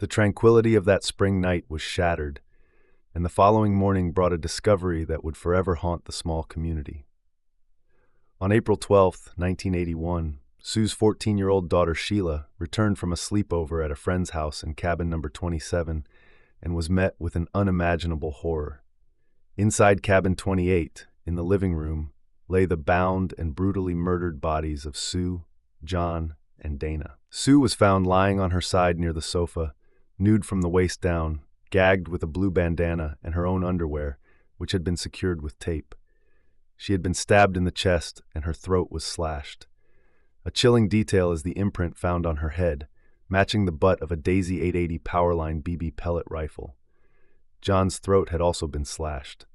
The tranquility of that spring night was shattered, and the following morning brought a discovery that would forever haunt the small community. On April 12, 1981, Sue's 14-year-old daughter Sheila returned from a sleepover at a friend's house in cabin number 27 and was met with an unimaginable horror. Inside cabin 28, in the living room, lay the bound and brutally murdered bodies of Sue, John, and Dana. Sue was found lying on her side near the sofa, nude from the waist down, gagged with a blue bandana and her own underwear, which had been secured with tape. She had been stabbed in the chest and her throat was slashed. A chilling detail is the imprint found on her head, matching the butt of a Daisy 880 Powerline BB pellet rifle. John's throat had also been slashed.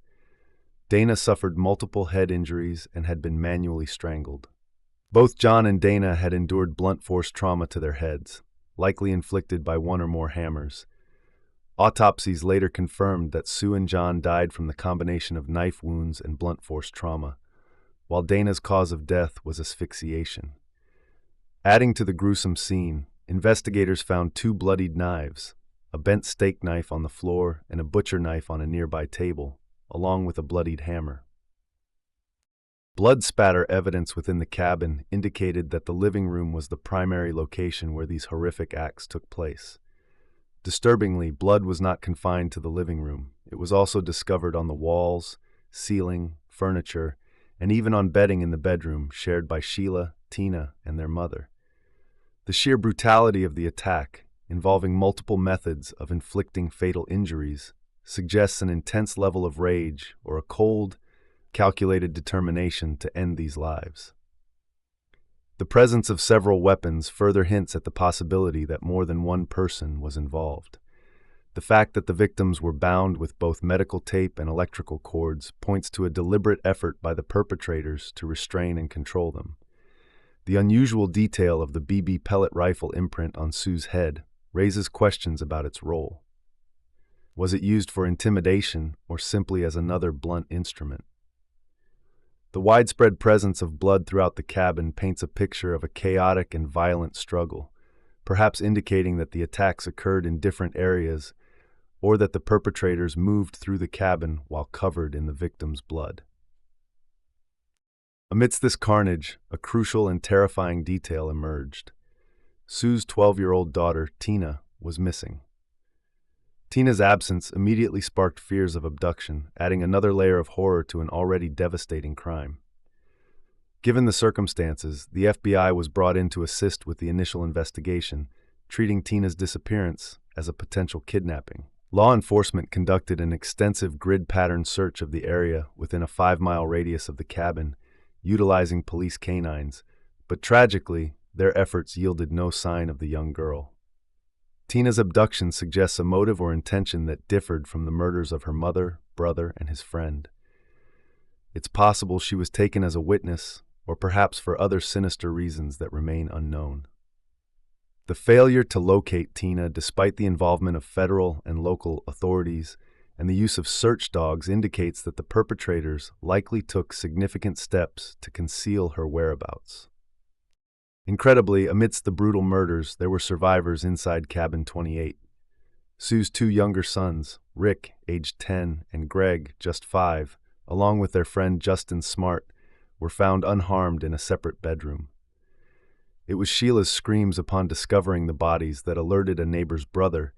Dana suffered multiple head injuries and had been manually strangled. Both John and Dana had endured blunt force trauma to their heads, likely inflicted by one or more hammers. Autopsies later confirmed that Sue and John died from the combination of knife wounds and blunt force trauma, while Dana's cause of death was asphyxiation. Adding to the gruesome scene, investigators found 2 bloodied knives, a bent steak knife on the floor and a butcher knife on a nearby table, along with a bloodied hammer. Blood spatter evidence within the cabin indicated that the living room was the primary location where these horrific acts took place. Disturbingly, blood was not confined to the living room. It was also discovered on the walls, ceiling, furniture, and even on bedding in the bedroom shared by Sheila, Tina, and their mother. The sheer brutality of the attack, involving multiple methods of inflicting fatal injuries, suggests an intense level of rage or a cold, calculated determination to end these lives. The presence of several weapons further hints at the possibility that more than one person was involved. The fact that the victims were bound with both medical tape and electrical cords points to a deliberate effort by the perpetrators to restrain and control them. The unusual detail of the BB pellet rifle imprint on Sue's head raises questions about its role. Was it used for intimidation or simply as another blunt instrument? The widespread presence of blood throughout the cabin paints a picture of a chaotic and violent struggle, perhaps indicating that the attacks occurred in different areas or that the perpetrators moved through the cabin while covered in the victim's blood. Amidst this carnage, a crucial and terrifying detail emerged. Sue's 12-year-old daughter, Tina, was missing. Tina's absence immediately sparked fears of abduction, adding another layer of horror to an already devastating crime. Given the circumstances, the FBI was brought in to assist with the initial investigation, treating Tina's disappearance as a potential kidnapping. Law enforcement conducted an extensive grid-pattern search of the area within a 5-mile radius of the cabin, utilizing police canines, but tragically, their efforts yielded no sign of the young girl. Tina's abduction suggests a motive or intention that differed from the murders of her mother, brother, and his friend. It's possible she was taken as a witness, or perhaps for other sinister reasons that remain unknown. The failure to locate Tina, despite the involvement of federal and local authorities and the use of search dogs, indicates that the perpetrators likely took significant steps to conceal her whereabouts. Incredibly, amidst the brutal murders, there were survivors inside cabin 28. Sue's 2 younger sons, Rick, aged 10, and Greg, just 5, along with their friend Justin Smart, were found unharmed in a separate bedroom. It was Sheila's screams upon discovering the bodies that alerted a neighbor's brother,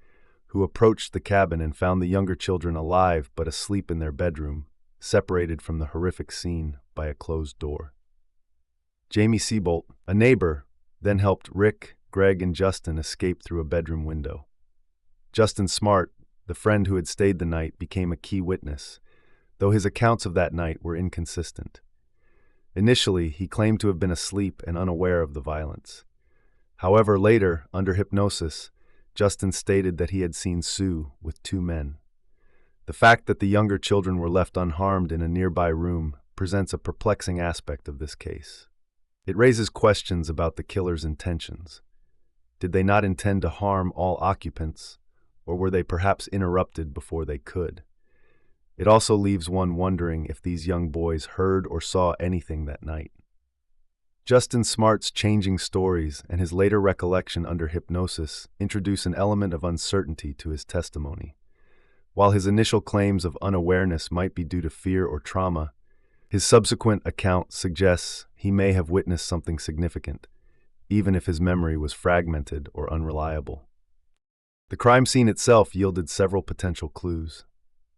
who approached the cabin and found the younger children alive but asleep in their bedroom, separated from the horrific scene by a closed door. Jamie Seabolt, a neighbor, then helped Rick, Greg, and Justin escape through a bedroom window. Justin Smart, the friend who had stayed the night, became a key witness, though his accounts of that night were inconsistent. Initially, he claimed to have been asleep and unaware of the violence. However, later, under hypnosis, Justin stated that he had seen Sue with 2 men. The fact that the younger children were left unharmed in a nearby room presents a perplexing aspect of this case. It raises questions about the killer's intentions. Did they not intend to harm all occupants, or were they perhaps interrupted before they could? It also leaves one wondering if these young boys heard or saw anything that night. Justin Smart's changing stories and his later recollection under hypnosis introduce an element of uncertainty to his testimony. While his initial claims of unawareness might be due to fear or trauma, his subsequent account suggests he may have witnessed something significant, even if his memory was fragmented or unreliable. The crime scene itself yielded several potential clues.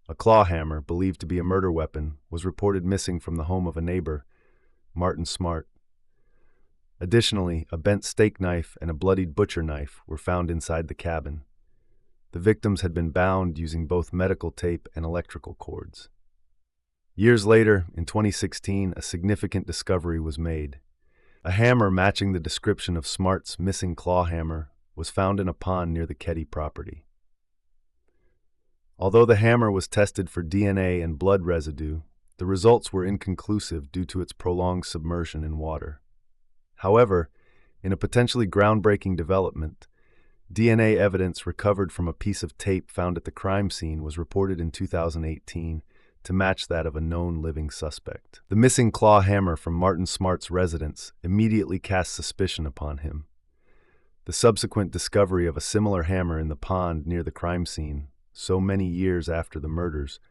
A claw hammer, believed to be a murder weapon, was reported missing from the home of a neighbor, Martin Smart. Additionally, a bent steak knife and a bloodied butcher knife were found inside the cabin. The victims had been bound using both medical tape and electrical cords. Years later, in 2016, a significant discovery was made. A hammer matching the description of Smart's missing claw hammer was found in a pond near the Keddie property. Although the hammer was tested for DNA and blood residue, the results were inconclusive due to its prolonged submersion in water. However, in a potentially groundbreaking development, DNA evidence recovered from a piece of tape found at the crime scene was reported in 2018 to match that of a known living suspect. The missing claw hammer from Martin Smart's residence immediately cast suspicion upon him. The subsequent discovery of a similar hammer in the pond near the crime scene, so many years after the murders,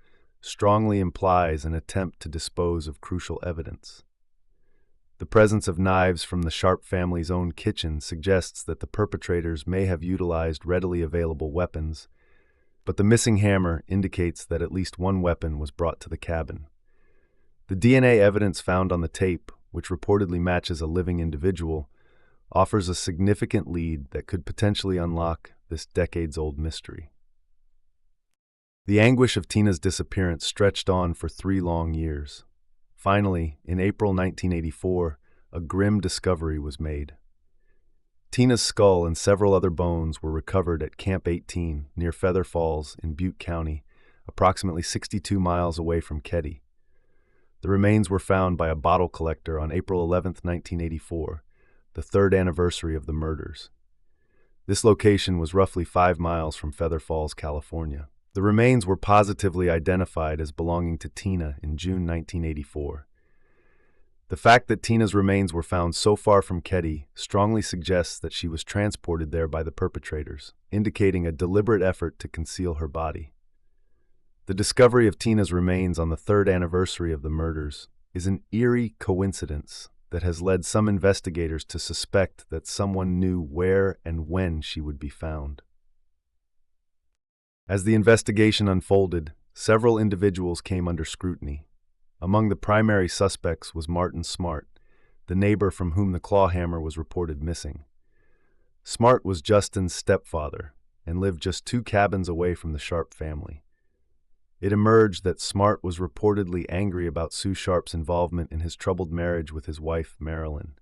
strongly implies an attempt to dispose of crucial evidence. The presence of knives from the Sharp family's own kitchen suggests that the perpetrators may have utilized readily available weapons, but the missing hammer indicates that at least one weapon was brought to the cabin. The DNA evidence found on the tape, which reportedly matches a living individual, offers a significant lead that could potentially unlock this decades-old mystery. The anguish of Tina's disappearance stretched on for 3 long years. Finally, in April 1984, a grim discovery was made. Tina's skull and several other bones were recovered at Camp 18 near Feather Falls in Butte County, approximately 62 miles away from Keddie. The remains were found by a bottle collector on April 11, 1984, the 3rd anniversary of the murders. This location was roughly 5 miles from Feather Falls, California. The remains were positively identified as belonging to Tina in June 1984. The fact that Tina's remains were found so far from Keddie strongly suggests that she was transported there by the perpetrators, indicating a deliberate effort to conceal her body. The discovery of Tina's remains on the 3rd anniversary of the murders is an eerie coincidence that has led some investigators to suspect that someone knew where and when she would be found. As the investigation unfolded, several individuals came under scrutiny. Among the primary suspects was Martin Smart, the neighbor from whom the claw hammer was reported missing. Smart was Justin's stepfather and lived just 2 cabins away from the Sharp family. It emerged that Smart was reportedly angry about Sue Sharp's involvement in his troubled marriage with his wife, Marilyn.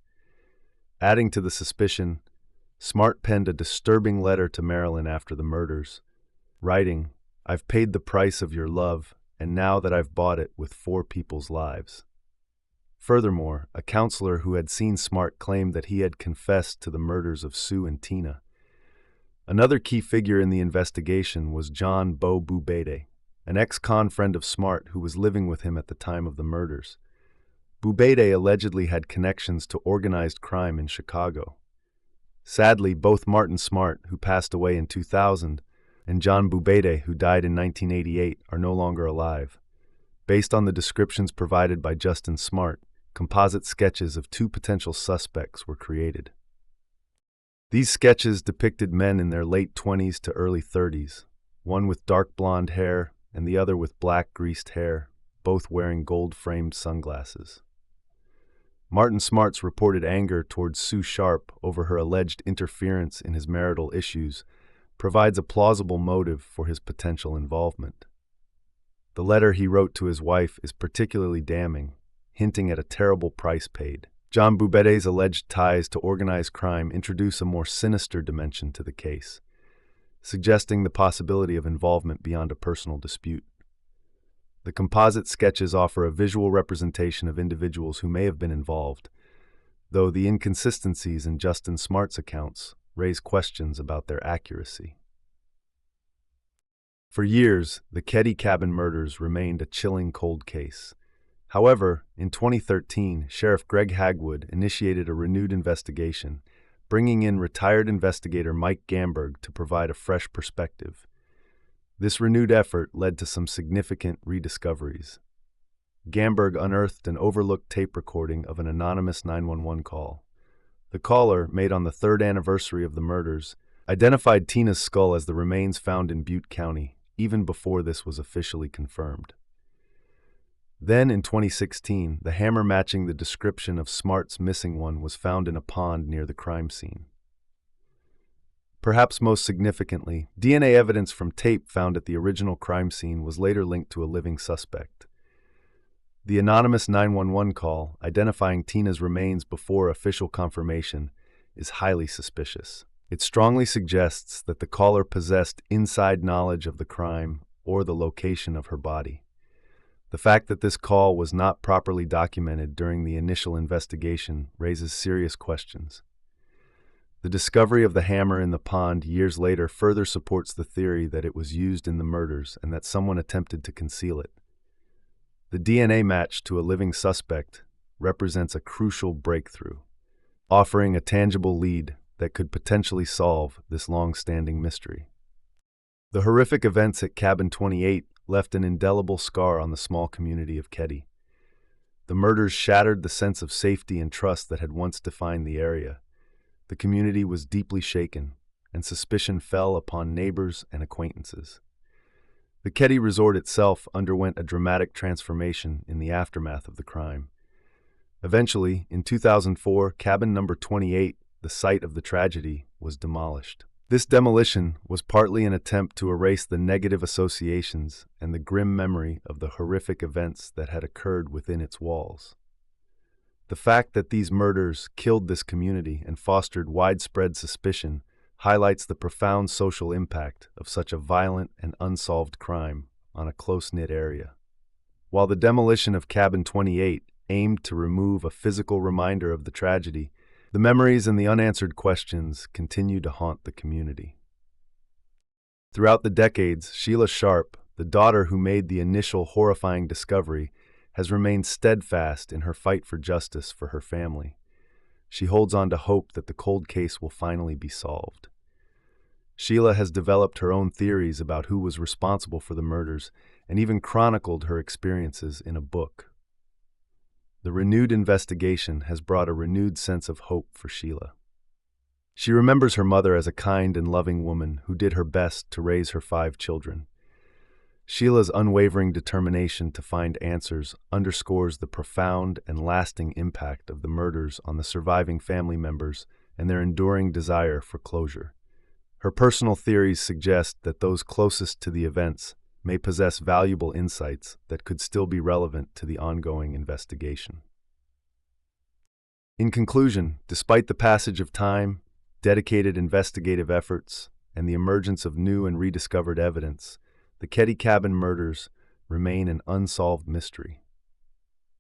Adding to the suspicion, Smart penned a disturbing letter to Marilyn after the murders, writing, "I've paid the price of your love, and now that I've bought it with 4 people's lives." Furthermore, a counselor who had seen Smart claimed that he had confessed to the murders of Sue and Tina. Another key figure in the investigation was John Bo Bubede, an ex-con friend of Smart who was living with him at the time of the murders. Bubede allegedly had connections to organized crime in Chicago. Sadly, both Martin Smart, who passed away in 2000, and John Bubede, who died in 1988, are no longer alive. Based on the descriptions provided by Justin Smart, composite sketches of 2 potential suspects were created. These sketches depicted men in their late 20s to early 30s, one with dark blonde hair and the other with black greased hair, both wearing gold-framed sunglasses. Martin Smart's reported anger towards Sue Sharp over her alleged interference in his marital issues provides a plausible motive for his potential involvement. The letter he wrote to his wife is particularly damning, hinting at a terrible price paid. John Bubede's alleged ties to organized crime introduce a more sinister dimension to the case, suggesting the possibility of involvement beyond a personal dispute. The composite sketches offer a visual representation of individuals who may have been involved, though the inconsistencies in Justin Smart's accounts raise questions about their accuracy. For years, the Keddie Cabin Murders remained a chilling cold case. However, in 2013, Sheriff Greg Hagwood initiated a renewed investigation, bringing in retired investigator Mike Gamberg to provide a fresh perspective. This renewed effort led to some significant rediscoveries. Gamberg unearthed an overlooked tape recording of an anonymous 911 call. The caller, made on the third anniversary of the murders, identified Tina's skull as the remains found in Butte County, even before this was officially confirmed. Then, in 2016, the hammer matching the description of Smart's missing one was found in a pond near the crime scene. Perhaps most significantly, DNA evidence from tape found at the original crime scene was later linked to a living suspect. The anonymous 911 call, identifying Tina's remains before official confirmation, is highly suspicious. It strongly suggests that the caller possessed inside knowledge of the crime or the location of her body. The fact that this call was not properly documented during the initial investigation raises serious questions. The discovery of the hammer in the pond years later further supports the theory that it was used in the murders and that someone attempted to conceal it. The DNA match to a living suspect represents a crucial breakthrough, offering a tangible lead that could potentially solve this long-standing mystery. The horrific events at Cabin 28 left an indelible scar on the small community of Keddie. The murders shattered the sense of safety and trust that had once defined the area. The community was deeply shaken, and suspicion fell upon neighbors and acquaintances. The Keddie Resort itself underwent a dramatic transformation in the aftermath of the crime. Eventually, in 2004, cabin number 28, the site of the tragedy, was demolished. This demolition was partly an attempt to erase the negative associations and the grim memory of the horrific events that had occurred within its walls. The fact that these murders killed this community and fostered widespread suspicion highlights the profound social impact of such a violent and unsolved crime on a close-knit area. While the demolition of Cabin 28 aimed to remove a physical reminder of the tragedy, the memories and the unanswered questions continue to haunt the community. Throughout the decades, Sheila Sharp, the daughter who made the initial horrifying discovery, has remained steadfast in her fight for justice for her family. She holds on to hope that the cold case will finally be solved. Sheila has developed her own theories about who was responsible for the murders and even chronicled her experiences in a book. The renewed investigation has brought a renewed sense of hope for Sheila. She remembers her mother as a kind and loving woman who did her best to raise her 5 children. Sheila's unwavering determination to find answers underscores the profound and lasting impact of the murders on the surviving family members and their enduring desire for closure. Her personal theories suggest that those closest to the events may possess valuable insights that could still be relevant to the ongoing investigation. In conclusion, despite the passage of time, dedicated investigative efforts, and the emergence of new and rediscovered evidence, the Keddie Cabin murders remain an unsolved mystery.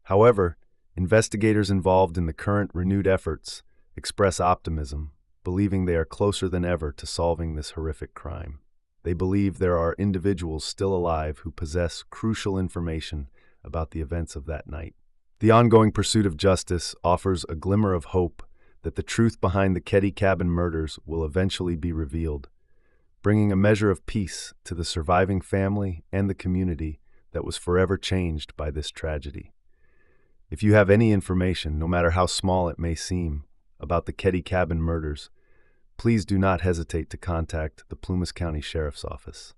However, investigators involved in the current renewed efforts express optimism, believing they are closer than ever to solving this horrific crime. They believe there are individuals still alive who possess crucial information about the events of that night. The ongoing pursuit of justice offers a glimmer of hope that the truth behind the Keddie Cabin murders will eventually be revealed, bringing a measure of peace to the surviving family and the community that was forever changed by this tragedy. If you have any information, no matter how small it may seem, about the Keddie Cabin murders, please do not hesitate to contact the Plumas County Sheriff's Office.